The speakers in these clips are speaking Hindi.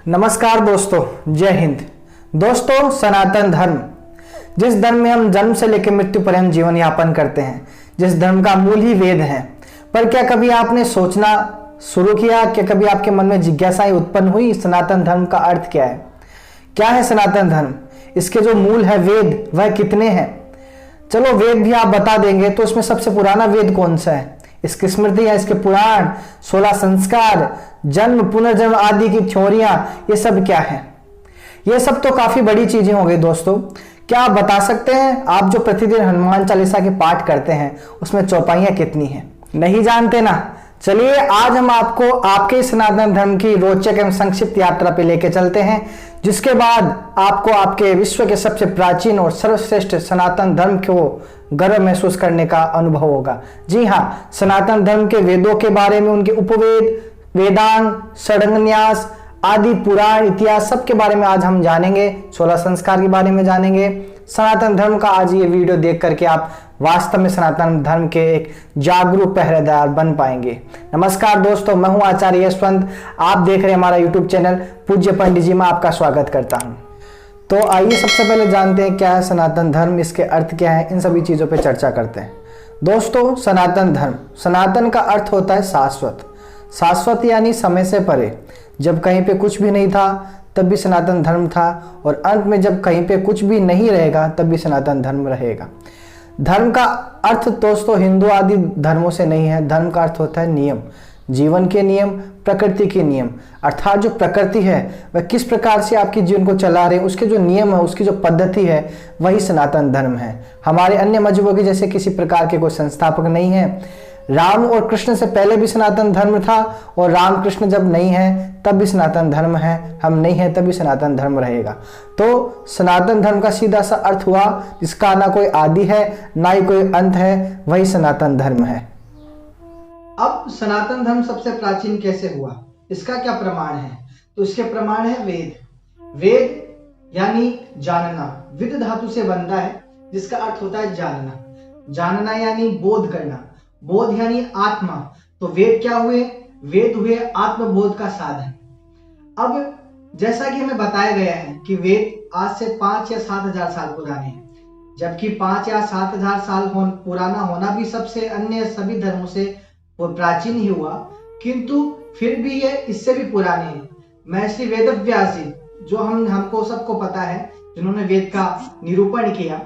नमस्कार दोस्तों, जय हिंद। दोस्तों, सनातन धर्म, जिस धर्म में हम जन्म से लेकर मृत्यु पर्यंत जीवन यापन करते हैं, जिस धर्म का मूल ही वेद है, पर क्या कभी आपने सोचना शुरू किया? क्या कभी आपके मन में जिज्ञासाएं उत्पन्न हुई? सनातन धर्म का अर्थ क्या है? क्या है सनातन धर्म? इसके जो मूल है वेद, वह कितने हैं? चलो, वेद भी आप बता देंगे तो उसमें सबसे पुराना वेद कौन सा है? इसकी स्मृति है, इसके पुराण, 16 संस्कार, जन्म पुनर्जन्म आदि की थ्योरियां, ये सब क्या है? ये सब तो काफी बड़ी चीजें हो गई दोस्तों। क्या आप बता सकते हैं, आप जो प्रतिदिन हनुमान चालीसा के पाठ करते हैं उसमें चौपाइयां कितनी हैं? नहीं जानते ना? चलिए, आज हम आपको आपके सनातन धर्म की रोचक एवं संक्षिप्त यात्रा पे लेके चलते हैं, जिसके बाद आपको आपके विश्व के सबसे प्राचीन और सर्वश्रेष्ठ सनातन धर्म को गर्व महसूस करने का अनुभव होगा। जी हाँ, सनातन धर्म के वेदों के बारे में, उनके उपवेद, वेदांग, षडंगन्यास आदि पुराण, इतिहास, सब के बारे में आज हम जानेंगे। 16 संस्कार के बारे में जानेंगे। सनातन धर्म का आज ये वीडियो देख करके आप वास्तव में सनातन धर्म के एक जागरूक पहरेदार बन पाएंगे। नमस्कार दोस्तों, मैं हूं आचार्य यशवंत। आप देख रहे हैं हमारा यूट्यूब चैनल पूज्य पंडित जी में आपका स्वागत करता हूं। तो आइए सबसे पहले जानते हैं क्या है सनातन धर्म, इसके अर्थ क्या है, इन सभी चीजों पर चर्चा करते हैं। दोस्तों, सनातन धर्म, सनातन का अर्थ होता है शाश्वत। शाश्वत यानी समय से परे। जब कहीं पे कुछ भी नहीं था तब भी सनातन धर्म था, और अंत में जब कहीं पे कुछ भी नहीं रहेगा तब भी सनातन धर्म रहेगा। धर्म का अर्थ दोस्तों हिंदू आदि धर्मों से नहीं है। धर्म का अर्थ होता है नियम, जीवन के नियम, प्रकृति के नियम। अर्थात जो प्रकृति है वह किस प्रकार से आपके जीवन को चला रहे, उसके जो नियम है, उसकी जो पद्धति है, वही सनातन धर्म है। हमारे अन्य मजहबों के जैसे किसी प्रकार के कोई संस्थापक नहीं है। राम और कृष्ण से पहले भी सनातन धर्म था, और राम कृष्ण जब नहीं है तब भी सनातन धर्म है, हम नहीं है तब भी सनातन धर्म रहेगा। तो सनातन धर्म का सीधा सा अर्थ हुआ जिसका ना कोई आदि है ना ही कोई अंत है, वही सनातन धर्म है। अब सनातन धर्म सबसे प्राचीन कैसे हुआ, इसका क्या प्रमाण है? तो इसके प्रमाण है वेद। वेद यानी जानना, विद धातु से बनता है, जिसका अर्थ होता है जानना। जानना यानी बोध करना, बोध यानी आत्मा। तो वेद क्या हुए? वेद हुए आत्मबोध का साधन। अब जैसा कि हमें बताया गया है कि वेद आज से 5 या 7 हजार साल पुराने हैं, जबकि 5 या 7 हजार साल पुराना होना भी सबसे अन्य सभी धर्मों से वो प्राचीन ही हुआ, किंतु फिर भी ये इससे भी पुराने हैं। महर्षि वेदव्यास जी, जो हमको सबको पता है, जिन्होंने वेद का निरूपण किया,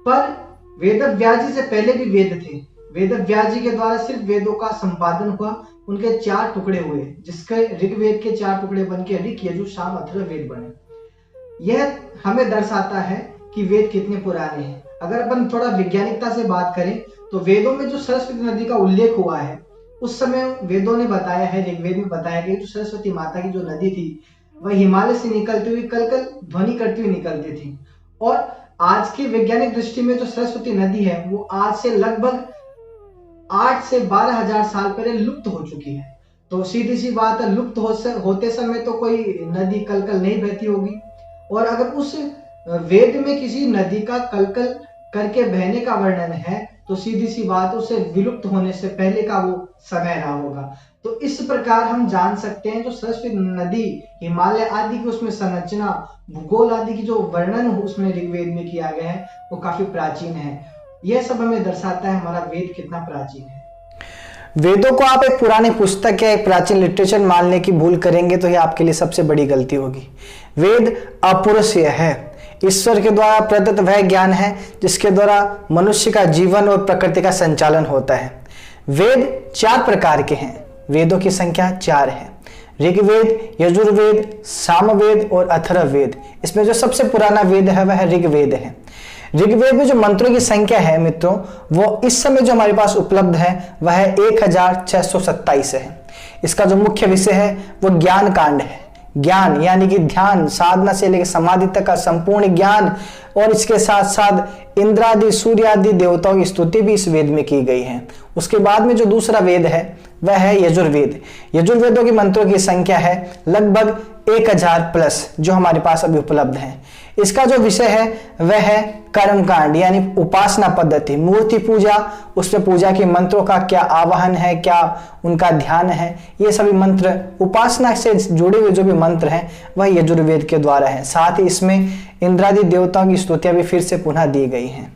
पर वेदव्यास जी से पहले भी वेद थे। वेदव्यास जी के द्वारा सिर्फ वेदों का संपादन हुआ, उनके 4 टुकड़े हुए, जिसके ऋग्वेद के 4 टुकड़े बनके ऋग, यजुर, साम, अथर्ववेद बने। यह हमें दर्शाता है कि वेद कितने पुराने हैं। अगर अपन थोड़ा वैज्ञानिकता से बात करें तो वेदों में जो सरस्वती नदी का उल्लेख हुआ है, उस समय वेदों ने बताया है, ऋग्वेद में बताया गया, जो सरस्वती माता की जो नदी थी वह हिमालय से निकलती हुई कल कल ध्वनि करती हुई निकलती थी। और आज की वैज्ञानिक दृष्टि में जो सरस्वती नदी है वो आज से लगभग 8 से 12 हजार साल पहले लुप्त हो चुकी है। तो सीधी सी बात है, लुप्त होते समय तो कोई नदी कलकल नहीं बहती होगी, और अगर उस वेद में किसी नदी का कलकल करके बहने का वर्णन है तो सीधी सी बात, उसे विलुप्त होने से पहले का वो समय रहा होगा। तो इस प्रकार हम जान सकते हैं जो सरस्वती नदी, हिमालय आदि की उसमें संरचना, भूगोल आदि की जो वर्णन उसमें ऋग्वेद में किया गया है वो काफी प्राचीन है। यह सब हमें दर्शाता है हमारा वेद कितना प्राचीन है। वेदों को आप एक पुरानी पुस्तक या एक प्राचीन लिटरेचर मानने की भूल करेंगे तो यह आपके लिए सबसे बड़ी गलती होगी। वेद अपुरुषीय है, ईश्वर के द्वारा प्रदत्त वह ज्ञान है जिसके द्वारा मनुष्य का जीवन और प्रकृति का संचालन होता है। वेद 4 प्रकार के हैं, वेदों की संख्या 4 है। ऋग्वेद, यजुर्वेद, सामवेद और अथर्ववेद। इसमें जो सबसे पुराना वेद है वह ऋग्वेद है। ऋग्वेद में जो मंत्रों की संख्या है मित्रों, वो इस समय जो हमारे पास उपलब्ध है वह 1627 है। इसका जो मुख्य विषय है वो ज्ञान कांड है। ज्ञान यानी कि ध्यान साधना से लेकर समाधि तक का संपूर्ण ज्ञान, और इसके साथ साथ इंद्रादि, सूर्यादि देवताओं की स्तुति भी इस वेद में की गई है। उसके बाद में जो दूसरा वेद है वह है यजुर्वेद। यजुर्वेदों के मंत्रों की संख्या है लगभग 1000 प्लस जो हमारे पास अभी उपलब्ध है। इसका जो विषय है वह है कर्मकांड यानी उपासना पद्धति, मूर्ति पूजा, उसमें पूजा के मंत्रों का क्या आवाहन है, क्या उनका ध्यान है, ये सभी मंत्र, उपासना से जुड़े हुए जो भी मंत्र हैं वह यजुर्वेद के द्वारा है। साथ ही इसमें इंद्रादि देवताओं की स्तुतियां भी फिर से पुनः दी गई हैं।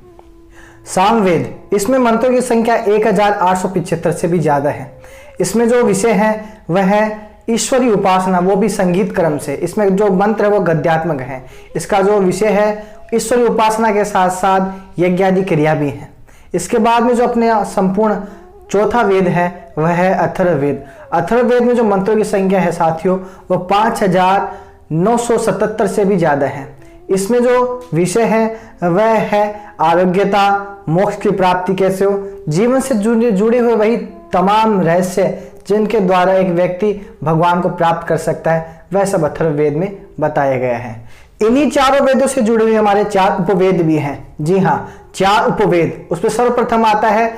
सामवेद, इसमें मंत्रों की संख्या 1875 से भी ज्यादा है। इसमें जो विषय है वह है ईश्वरी उपासना, वो भी संगीत क्रम से। इसमें जो मंत्र है वो गद्यात्मक है। इसका जो विषय है ईश्वरी उपासना के साथ साथ यज्ञ आदि क्रिया भी है। इसके बाद में जो अपने संपूर्ण चौथा वेद है वह है अथर्ववेद। अथर्ववेद में जो मंत्रों की संख्या है साथियों वो 5977 से भी ज्यादा है। इसमें जो विषय है वह है आरोग्यता, मोक्ष की प्राप्ति कैसे हो, जीवन से जुड़े हुए वही तमाम रहस्य जिनके द्वारा एक व्यक्ति भगवान को प्राप्त कर सकता है, वह सब अथर्ववेद में बताया गया है। इन्हीं चारों वेदों से जुड़े हुए हमारे 4 उपवेद भी हैं। जी हाँ, 4 उपवेद। उसमें सर्वप्रथम आता है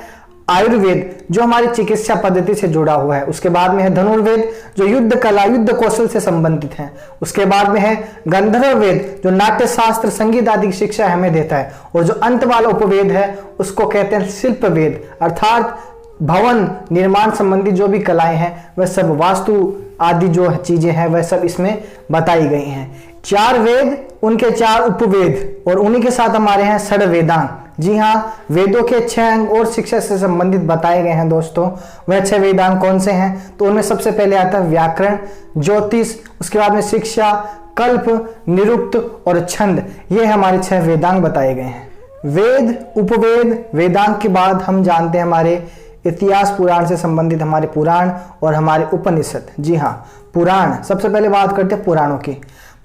आयुर्वेद जो हमारी चिकित्सा पद्धति से जुड़ा हुआ है। उसके बाद में है धनुर्वेद जो युद्ध कला, युद्ध कौशल से संबंधित है। उसके बाद में है गंधर्व वेद जो नाट्य शास्त्र, संगीत आदि की शिक्षा हमें देता है। और जो अंत वाला उपवेद है उसको कहते हैं शिल्प वेद, अर्थात भवन निर्माण संबंधी जो भी कलाएं हैं वह सब, वास्तु आदि जो चीजें हैं वह सब इसमें बताई गई हैं। 4 वेद, उनके 4 उपवेद और उन्हीं के साथ हमारे हैं षड वेदांग। जी हाँ, वेदों के 6 अंग और शिक्षा से संबंधित बताए गए हैं दोस्तों। वह 6 वेदांग कौन से हैं? तो उनमें सबसे पहले आता है व्याकरण, ज्योतिष, उसके बाद में शिक्षा, कल्प, निरुक्त और छंद। ये हमारे 6 वेदांग बताए गए हैं। वेद, उपवेद, वेदांग के बाद हम जानते हैं हमारे इतिहास पुराण से संबंधित हमारे पुराण और हमारे उपनिषद। जी हाँ, पुराण, सबसे पहले बात करते हैं पुराणों की।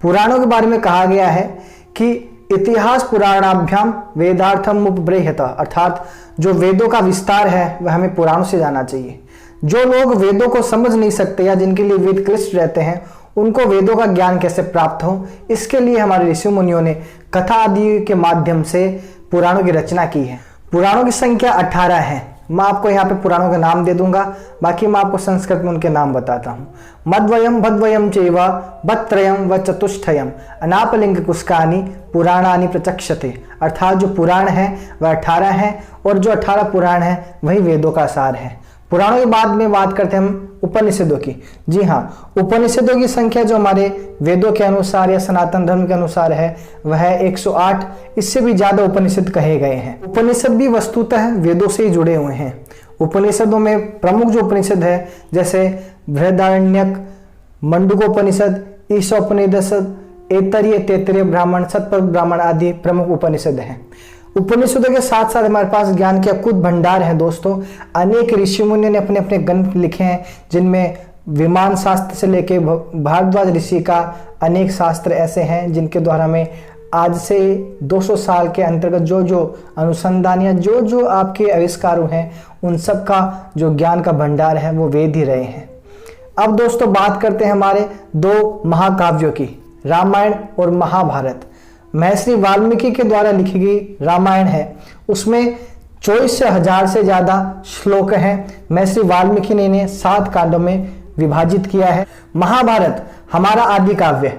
पुराणों के बारे में कहा गया है कि इतिहास पुराणाभ्याम वेदार्थम उपब्रेह्यत, अर्थात जो वेदों का विस्तार है वह हमें पुराणों से जाना चाहिए। जो लोग वेदों को समझ नहीं सकते या जिनके लिए वेद क्लिष्ट रहते हैं उनको वेदों का ज्ञान कैसे प्राप्त हो, इसके लिए हमारे ऋषि मुनियों ने कथा आदि के माध्यम से पुराणों की रचना की है। पुराणों की संख्या 18 है। मैं आपको यहाँ पे पुराणों के नाम दे दूंगा, बाकी मैं आपको संस्कृत में उनके नाम बताता हूँ। मद्वयम भद्वयम चैव बत्रयम व चतुष्टयम अनापलिंग कुस्कानि पुराणानि प्रचक्षते, अर्थात जो पुराण है वह 18 है और जो 18 पुराण है वही वेदों का सार है। पुराणों के बाद में बात करते हैं हम उपनिषदों की। जी हाँ, उपनिषदों की संख्या जो हमारे वेदों के अनुसार या सनातन धर्म के अनुसार है वह है 108। इससे भी ज्यादा उपनिषद कहे गए हैं। उपनिषद भी वस्तुतः वेदों से ही जुड़े हुए हैं। उपनिषदों में प्रमुख जो उपनिषद है जैसे बृहदारण्यक, मंडूकोपनिषद, ईशोपनिषद, ऐतरेय, तैत्तिरीय ब्राह्मण, शतपथ ब्राह्मण आदि प्रमुख उपनिषद हैं। उपनिषदों के साथ साथ हमारे पास ज्ञान के अकुत भंडार है दोस्तों। अनेक ऋषि मुनियों ने अपने अपने ग्रंथ लिखे हैं जिनमें विमान शास्त्र से लेके भारद्वाज ऋषि का अनेक शास्त्र ऐसे हैं जिनके द्वारा हमें आज से 200 साल के अंतर्गत जो जो अनुसंधान या जो जो आपके आविष्कार हैं उन सब का जो ज्ञान का भंडार है वो वेद ही रहे हैं। अब दोस्तों बात करते हैं हमारे 2 महाकाव्यों की, रामायण और महाभारत। महर्षि वाल्मीकि के द्वारा लिखी गई रामायण है, उसमें 24,000 से ज्यादा श्लोक हैं। महर्षि वाल्मीकि ने इन्हें 7 कांडों में विभाजित किया है। महाभारत हमारा आदि काव्य।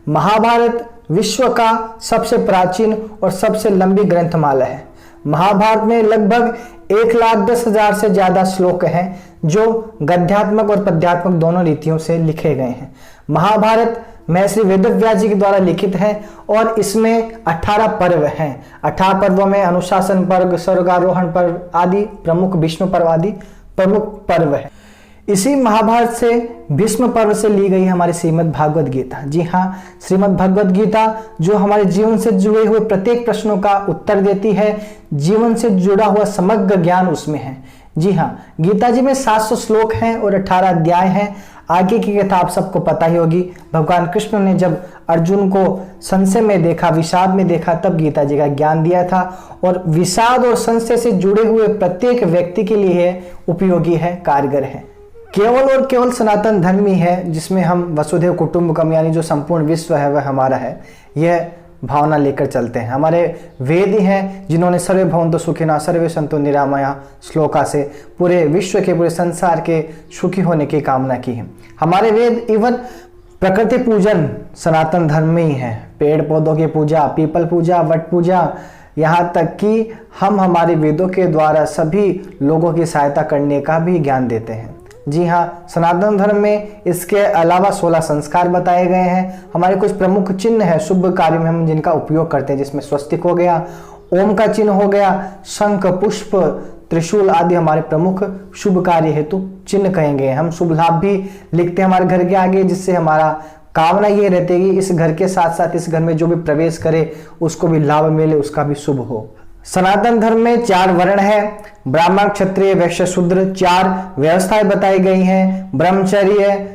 महाभारत विश्व का सबसे प्राचीन और सबसे लंबी ग्रंथमाला है। महाभारत में लगभग 1,10,000 से ज्यादा श्लोक हैं जो गद्यात्मक और पद्यात्मक दोनों रीतियों से लिखे गए हैं। महाभारत महर्षि वेदव्यास जी के द्वारा लिखित है और इसमें 18 पर्व हैं। 18 पर्वों में अनुशासन पर्व, स्वर्गारोहण पर्व आदि प्रमुख, भीष्म पर्व आदि प्रमुख पर्व है। इसी महाभारत से भीष्म पर्व से ली गई हमारी श्रीमद् भागवत गीता। जी हाँ, श्रीमद् भागवत गीता जो हमारे जीवन से जुड़े हुए प्रत्येक प्रश्नों का उत्तर देती है, जीवन से जुड़ा हुआ समग्र ज्ञान उसमें है। जी हाँ, गीता जी में 700 श्लोक हैं और 18 अध्याय हैं। आगे की कथा आप सबको पता ही होगी। भगवान कृष्ण ने जब अर्जुन को संशय में देखा, विषाद में देखा, तब गीता जी का ज्ञान दिया था और विषाद और संशय से जुड़े हुए प्रत्येक व्यक्ति के लिए उपयोगी है, कारगर है। केवल और केवल सनातन धर्म ही है जिसमें हम वसुधैव कुटुंबकम यानी जो संपूर्ण विश्व है वह हमारा है। यह भावना लेकर चलते हैं। हमारे वेद ही हैं जिन्होंने सर्वे भवन्तु सुखिनः सर्वे सन्तु निरामया श्लोका से पूरे विश्व के, पूरे संसार के सुखी होने की कामना की है। हमारे वेद इवन प्रकृति पूजन सनातन धर्म में ही है। पेड़ पौधों की पूजा, पीपल पूजा, वट पूजा, यहाँ तक कि हम हमारे वेदों के द्वारा सभी लोगों की सहायता करने का भी ज्ञान देते हैं। जी हाँ, सनातन धर्म में इसके अलावा 16 संस्कार बताए गए हैं। हमारे कुछ प्रमुख चिन्ह है शुभ कार्य में हम जिनका उपयोग करते हैं, जिसमें स्वस्तिक हो गया, ओम का चिन्ह हो गया, शंख, पुष्प, त्रिशूल आदि हमारे प्रमुख शुभ कार्य हेतु चिन्ह कहेंगे। हम शुभ लाभ भी लिखते हैं हमारे घर के आगे, जिससे हमारा कामना ये रहती है कि इस घर के साथ साथ इस घर में जो भी प्रवेश करे उसको भी लाभ मिले, उसका भी शुभ हो। सनातन धर्म में 4 वर्ण है, ब्राह्मण, क्षत्रिय, वैश्य, शूद्र। 4 व्यवस्थाएं बताई गई हैं, ब्रह्मचर्य,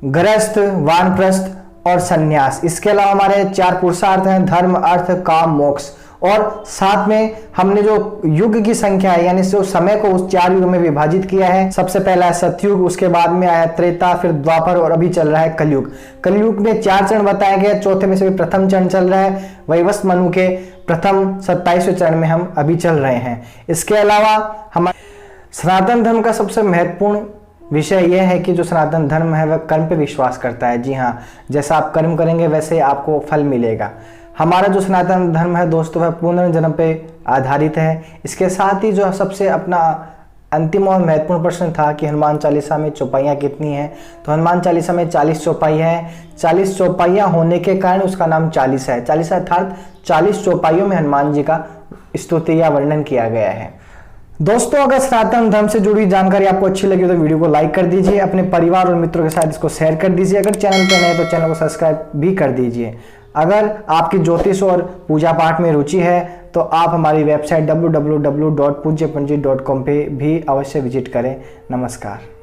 गृहस्थ, वानप्रस्थ और सन्यास। इसके अलावा हमारे 4 पुरुषार्थ हैं, धर्म, अर्थ, काम, मोक्ष। और साथ में हमने जो युग की संख्या है यानी जो समय को उस 4 युग में विभाजित किया है। सबसे पहला है सतयुग, उसके बाद में आया त्रेता, फिर द्वापर और अभी चल रहा है कलयुग। कलयुग में 4 चरण बताए गए, चौथे में से भी प्रथम चरण चल रहा है। वैवस्वत मनु के प्रथम 27वें चरण में हम अभी चल रहे हैं। इसके अलावा हमारे सनातन धर्म का सबसे महत्वपूर्ण विषय यह है कि जो सनातन धर्म है वह कर्म पे विश्वास करता है। जी हाँ, जैसा आप कर्म करेंगे वैसे आपको फल मिलेगा। हमारा जो सनातन धर्म है दोस्तों वह पुनर्जन्म पे आधारित है। इसके साथ ही जो सबसे अपना अंतिम और महत्वपूर्ण प्रश्न था कि हनुमान चालीसा में चौपाइयाँ कितनी हैं, तो हनुमान चालीसा में 40 चौपाइयाँ हैं। 40 चौपाइयाँ होने के कारण उसका नाम 40 है। 40 अर्थात 40 चौपाइयों में हनुमान जी का स्तुति या वर्णन किया गया है। दोस्तों, अगर सनातन धर्म से जुड़ी जानकारी आपको अच्छी लगी तो वीडियो को लाइक कर दीजिए, अपने परिवार और मित्रों के साथ इसको शेयर कर दीजिए। अगर चैनल पर नए तो चैनल को सब्सक्राइब भी कर दीजिए। अगर आपकी ज्योतिष और पूजा पाठ में रुचि है तो आप हमारी वेबसाइट www.pujyapanjit.com पे भी अवश्य विजिट करें। नमस्कार।